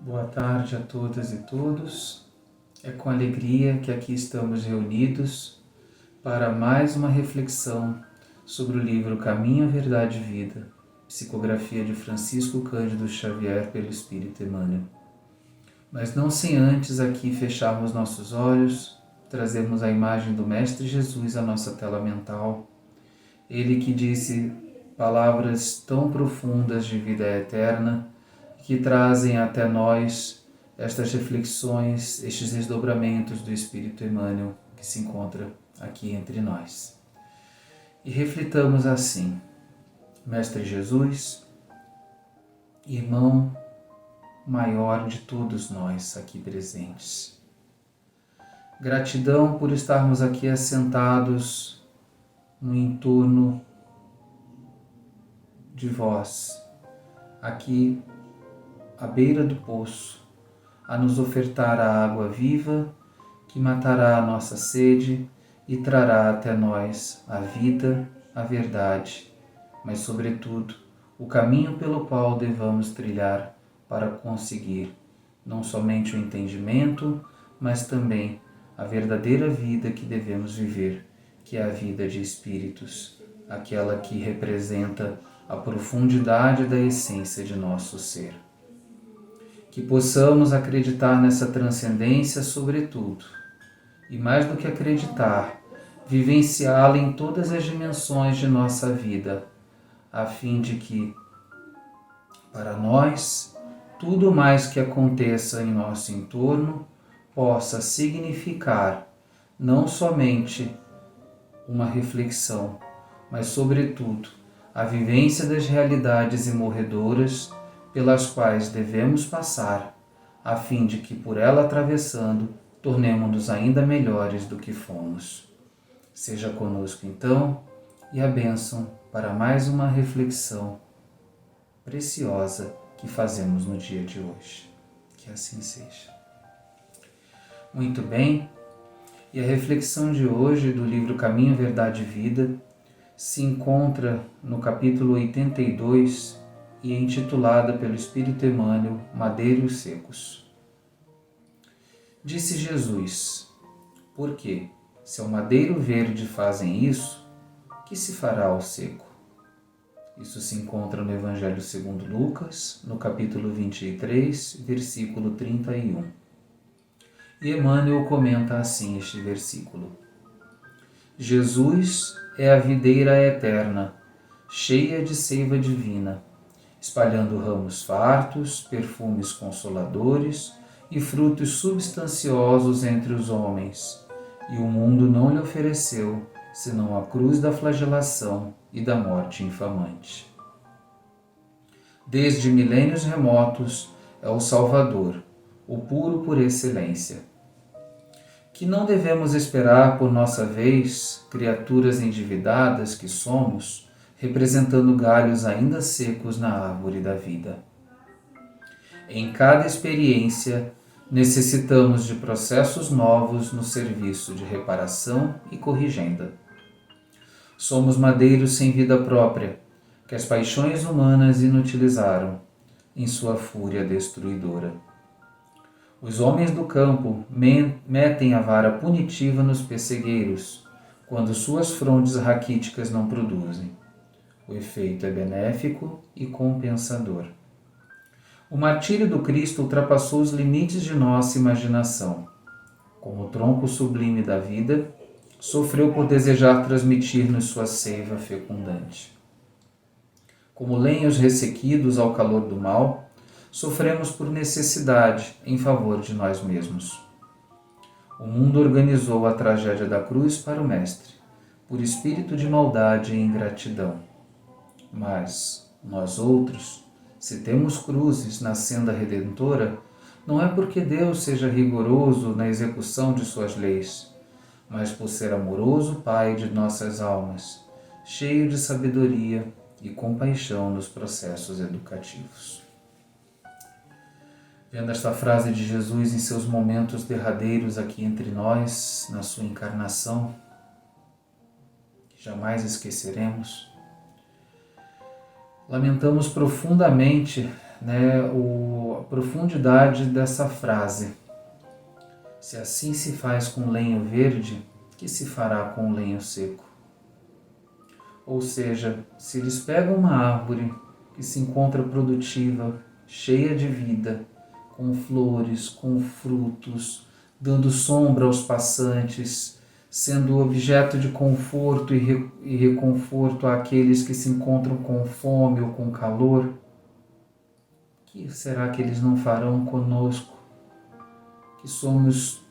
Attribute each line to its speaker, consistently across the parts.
Speaker 1: Boa tarde a todas e todos. É com alegria que aqui estamos reunidos para mais uma reflexão sobre o livro Caminho, Verdade e Vida, psicografia de Francisco Cândido Xavier pelo Espírito Emmanuel. Mas não sem antes aqui fecharmos nossos olhos, trazermos a imagem do Mestre Jesus à nossa tela mental. Ele que disse palavras tão profundas de vida eterna, que trazem até nós estas reflexões, estes desdobramentos do Espírito Emmanuel que se encontra aqui entre nós. E reflitamos assim: Mestre Jesus, irmão maior de todos nós aqui presentes, gratidão por estarmos aqui assentados no entorno de vós, aqui à beira do poço, a nos ofertar a água viva que matará a nossa sede e trará até nós a vida, a verdade, mas, sobretudo, o caminho pelo qual devamos trilhar para conseguir não somente o entendimento, mas também a verdadeira vida que devemos viver, que é a vida de espíritos, aquela que representa a profundidade da essência de nosso ser. Que possamos acreditar nessa transcendência sobretudo, e mais do que acreditar, vivenciá-la em todas as dimensões de nossa vida, a fim de que, para nós, tudo mais que aconteça em nosso entorno possa significar não somente uma reflexão, mas, sobretudo, a vivência das realidades imorredoras pelas quais devemos passar, a fim de que, por ela atravessando, tornemo-nos ainda melhores do que fomos. Seja conosco, então, e a bênção para mais uma reflexão preciosa que fazemos no dia de hoje. Que assim seja. Muito bem, e a reflexão de hoje do livro Caminho, Verdade e Vida se encontra no capítulo 82, e é intitulada pelo Espírito Emmanuel Madeiros Secos. Disse Jesus: por quê? Se ao madeiro verde fazem isso, que se fará ao seco? Isso se encontra no Evangelho segundo Lucas, no capítulo 23, versículo 31. E Emmanuel comenta assim este versículo: Jesus é a videira eterna, cheia de seiva divina, espalhando ramos fartos, perfumes consoladores e frutos substanciosos entre os homens, e o mundo não lhe ofereceu senão a cruz da flagelação e da morte infamante. Desde milênios remotos é o Salvador, o puro por excelência. Que não devemos esperar por nossa vez, criaturas endividadas que somos, representando galhos ainda secos na árvore da vida. Em cada experiência, necessitamos de processos novos no serviço de reparação e corrigenda. Somos madeiros sem vida própria, que as paixões humanas inutilizaram em sua fúria destruidora. Os homens do campo metem a vara punitiva nos pessegueiros, quando suas frondes raquíticas não produzem. O efeito é benéfico e compensador. O martírio do Cristo ultrapassou os limites de nossa imaginação. Como tronco sublime da vida, sofreu por desejar transmitir-nos sua seiva fecundante. Como lenhos ressequidos ao calor do mal, sofremos por necessidade em favor de nós mesmos. O mundo organizou a tragédia da cruz para o Mestre, por espírito de maldade e ingratidão. Mas nós outros, se temos cruzes na senda redentora, não é porque Deus seja rigoroso na execução de suas leis, mas por ser amoroso Pai de nossas almas, cheio de sabedoria e compaixão nos processos educativos. Vendo esta frase de Jesus em seus momentos derradeiros aqui entre nós, na sua encarnação, que jamais esqueceremos, lamentamos profundamente né, a profundidade dessa frase. Se assim se faz com lenho verde, que se fará com lenho seco? Ou seja, se eles pegam uma árvore que se encontra produtiva, cheia de vida, com flores, com frutos, dando sombra aos passantes, sendo objeto de conforto e reconforto àqueles que se encontram com fome ou com calor, o que será que eles não farão conosco, que somos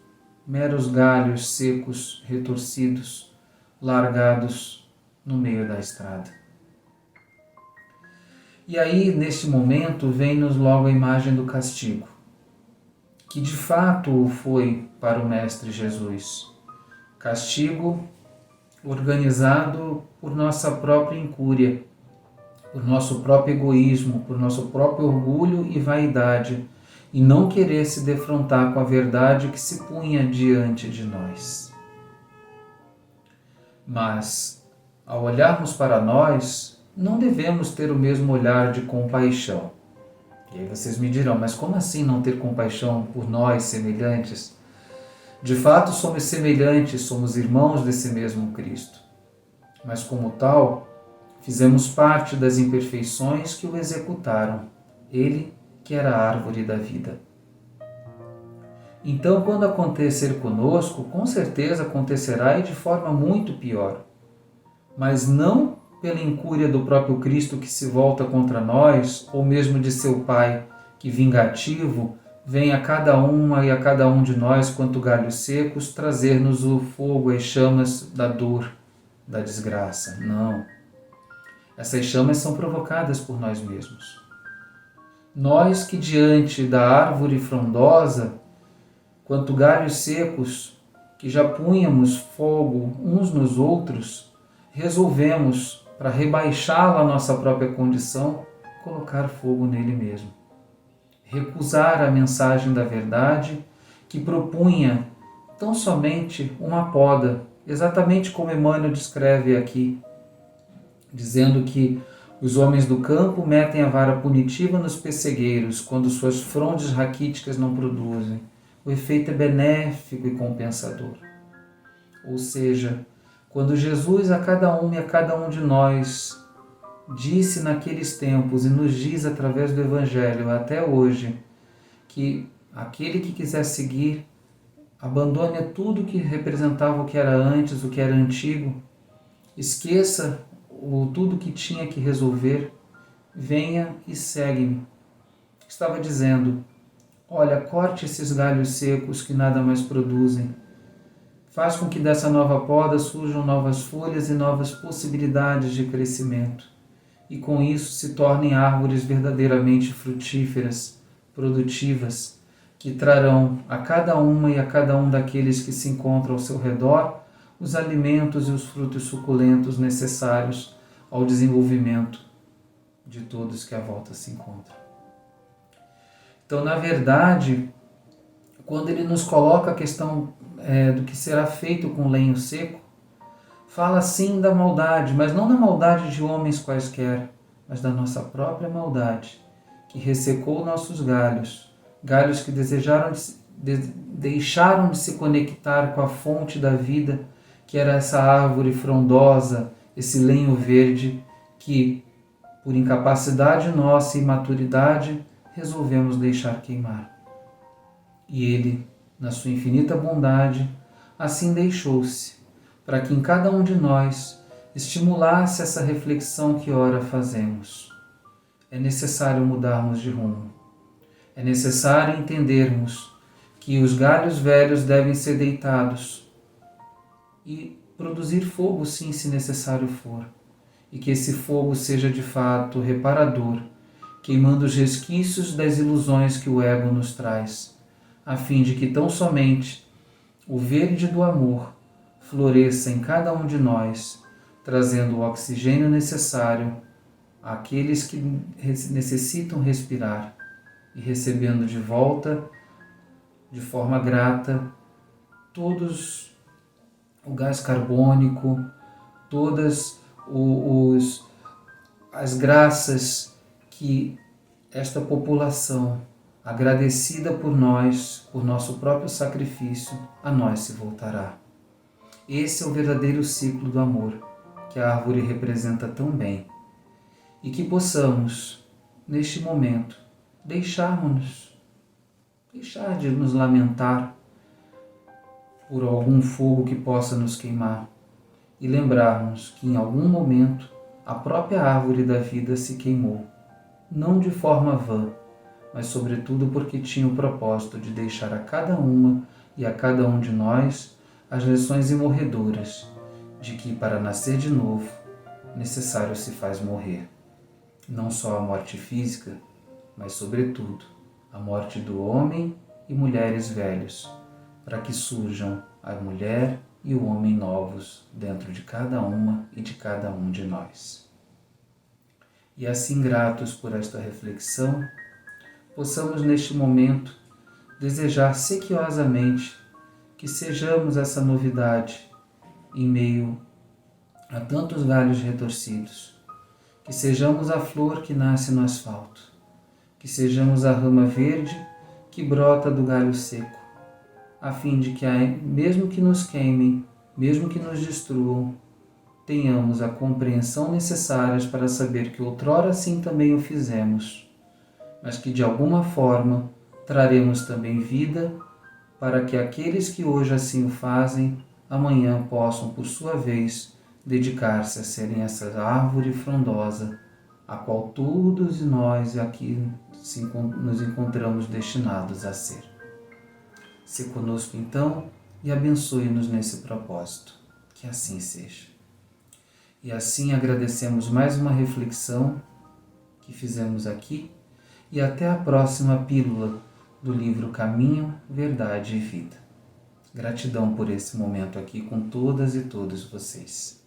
Speaker 1: meros galhos secos, retorcidos, largados no meio da estrada? E aí, neste momento, vem-nos logo a imagem do castigo, que de fato foi para o Mestre Jesus. Castigo organizado por nossa própria incúria, por nosso próprio egoísmo, por nosso próprio orgulho e vaidade, e não querer se defrontar com a verdade que se punha diante de nós. Mas, ao olharmos para nós, não devemos ter o mesmo olhar de compaixão. E aí vocês me dirão, mas como assim não ter compaixão por nós, semelhantes? De fato, somos semelhantes, somos irmãos desse mesmo Cristo. Mas como tal, fizemos parte das imperfeições que o executaram, ele que era a árvore da vida. Então, quando acontecer conosco, com certeza acontecerá e de forma muito pior. Mas não pela incúria do próprio Cristo que se volta contra nós, ou mesmo de seu Pai, que vingativo, vem a cada uma e a cada um de nós, quanto galhos secos, trazer-nos o fogo e as chamas da dor, da desgraça. Não. Essas chamas são provocadas por nós mesmos. Nós que diante da árvore frondosa, quanto galhos secos, que já punhamos fogo uns nos outros, resolvemos, para rebaixá-lo à nossa própria condição, colocar fogo nele mesmo. Recusar a mensagem da verdade que propunha tão somente uma poda, exatamente como Emmanuel descreve aqui, dizendo que os homens do campo metem a vara punitiva nos pessegueiros quando suas frondes raquíticas não produzem. O efeito é benéfico e compensador. Ou seja, quando Jesus a cada um e a cada um de nós disse naqueles tempos e nos diz através do Evangelho até hoje que aquele que quiser seguir, abandone tudo que representava o que era antes, o que era antigo, esqueça tudo que tinha que resolver, venha e segue-me. Estava dizendo, olha, corte esses galhos secos que nada mais produzem. Faz com que dessa nova poda surjam novas folhas e novas possibilidades de crescimento. E com isso se tornem árvores verdadeiramente frutíferas, produtivas, que trarão a cada uma e a cada um daqueles que se encontram ao seu redor os alimentos e os frutos suculentos necessários ao desenvolvimento de todos que à volta se encontram. Então, na verdade, quando ele nos coloca a questão do que será feito com lenho seco, fala sim da maldade, mas não da maldade de homens quaisquer, mas da nossa própria maldade, que ressecou nossos galhos, galhos que deixaram de se conectar com a fonte da vida, que era essa árvore frondosa, esse lenho verde, que, por incapacidade nossa e imaturidade, resolvemos deixar queimar. E ele, na sua infinita bondade, assim deixou-se, para que em cada um de nós estimulasse essa reflexão que ora fazemos. É necessário mudarmos de rumo. É necessário entendermos que os galhos velhos devem ser deitados e produzir fogo, sim, se necessário for, e que esse fogo seja de fato reparador, queimando os resquícios das ilusões que o ego nos traz, a fim de que tão somente o verde do amor floresça em cada um de nós, trazendo o oxigênio necessário àqueles que necessitam respirar e recebendo de volta, de forma grata, todos o gás carbônico, todas as graças que esta população, agradecida por nós, por nosso próprio sacrifício, a nós se voltará. Esse é o verdadeiro ciclo do amor, que a árvore representa tão bem. E que possamos, neste momento, deixar de nos lamentar por algum fogo que possa nos queimar e lembrarmos que em algum momento a própria árvore da vida se queimou, não de forma vã, mas sobretudo porque tinha o propósito de deixar a cada uma e a cada um de nós as lições imorredoras de que para nascer de novo necessário se faz morrer. Não só a morte física, mas sobretudo a morte do homem e mulheres velhos, para que surjam a mulher e o homem novos dentro de cada uma e de cada um de nós. E assim, gratos por esta reflexão, possamos neste momento desejar sequiosamente que sejamos essa novidade em meio a tantos galhos retorcidos, que sejamos a flor que nasce no asfalto, que sejamos a rama verde que brota do galho seco, a fim de que, mesmo que nos queimem, mesmo que nos destruam, tenhamos a compreensão necessária para saber que outrora assim também o fizemos, mas que de alguma forma traremos também vida para que aqueles que hoje assim o fazem, amanhã possam, por sua vez, dedicar-se a serem essa árvore frondosa, a qual todos nós aqui nos encontramos destinados a ser. Se conosco então e abençoe-nos nesse propósito, que assim seja. E assim agradecemos mais uma reflexão que fizemos aqui e até a próxima pílula do livro Caminho, Verdade e Vida. Gratidão por esse momento aqui com todas e todos vocês.